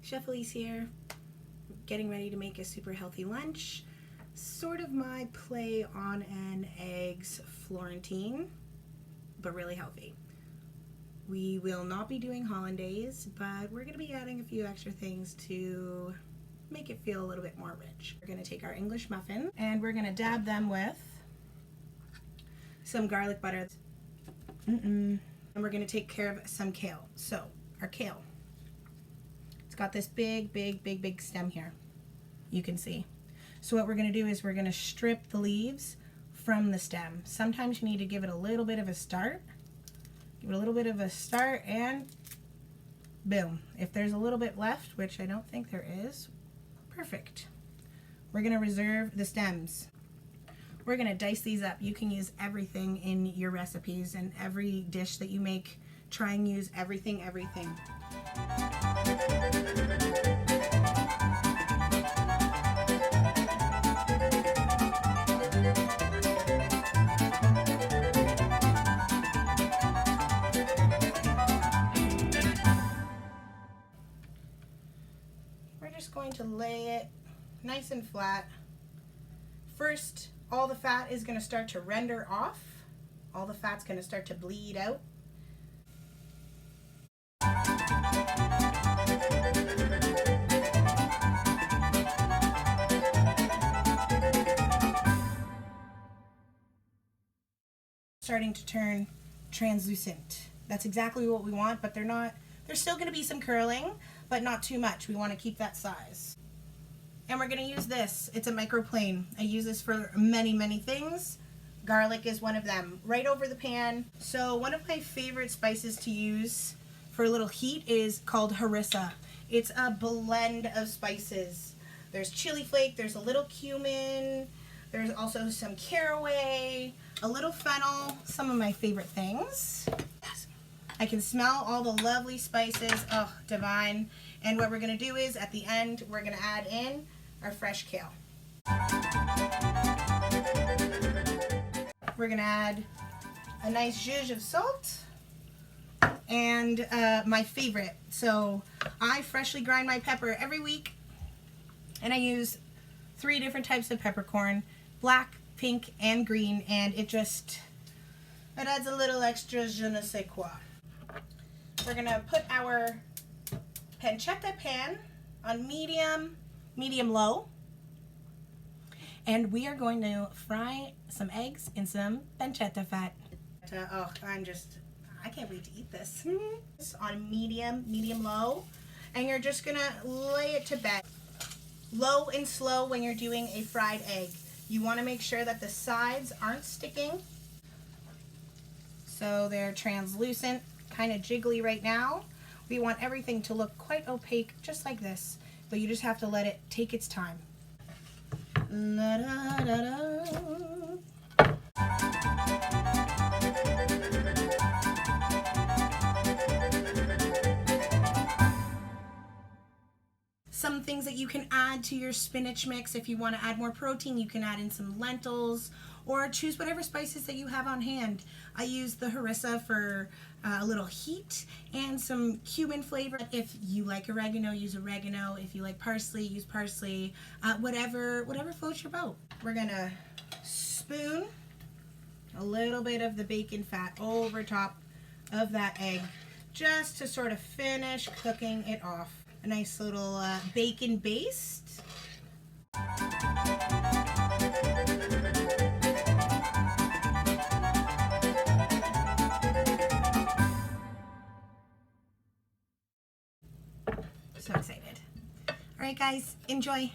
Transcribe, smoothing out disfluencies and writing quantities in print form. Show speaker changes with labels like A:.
A: Chef Elyse here, getting ready to make a super healthy lunch. Sort of my play on an eggs Florentine, but really healthy. We will not be doing hollandaise, but we're going to be adding a few extra things to make it feel a little bit more rich. We're going to take our English muffin and we're going to dab them with some garlic butter. And we're going to take care of some kale. So our kale, it's got this big stem here, you can see. So what we're going to do is we're going to strip the leaves from the stem. Sometimes you need to give it a little bit of a start. Give it a little bit of a start and boom. If there's a little bit left, which I don't think there is, perfect. We're going to reserve the stems. We're going to dice these up. You can use everything in your recipes and every dish that you make. Try and use everything. We're just going to lay it nice and flat. First, all the fat is going to start to render off. All the fat's going to start to bleed out. Starting to turn translucent. That's exactly what we want, but there's still going to be some curling, but not too much. We want to keep that size. And we're going to use this. It's a microplane. I use this for many things. Garlic is one of them. Right over the pan. So one of my favorite spices to use for a little heat is called harissa. It's a blend of spices. There's chili flake, there's a little cumin, there's also some caraway, a little fennel, some of my favorite things. I can smell all the lovely spices. Oh, divine. And what we're going to do is at the end, we're going to add in our fresh kale. We're going to add a nice zhuzh of salt and my favorite. So I freshly grind my pepper every week and I use 3 different types of peppercorn, black, pink, and green, and it adds a little extra je ne sais quoi. We're going to put our pancetta pan on medium-low, and we are going to fry some eggs in some pancetta fat. Oh, I can't wait to eat this. On medium-low, and you're just going to lay it to bed. Low and slow when you're doing a fried egg. You want to make sure that the sides aren't sticking. So they're translucent, kind of jiggly right now. We want everything to look quite opaque, just like this. But you just have to let it take its time. La, da, da, da. Some things that you can add to your spinach mix. If you want to add more protein, you can add in some lentils or choose whatever spices that you have on hand. I use the harissa for a little heat and some cumin flavor. If you like oregano, use oregano. If you like parsley, use parsley. Whatever floats your boat. We're gonna spoon a little bit of the bacon fat over top of that egg just to sort of finish cooking it off. A nice little bacon baste. So excited. All right, guys, enjoy.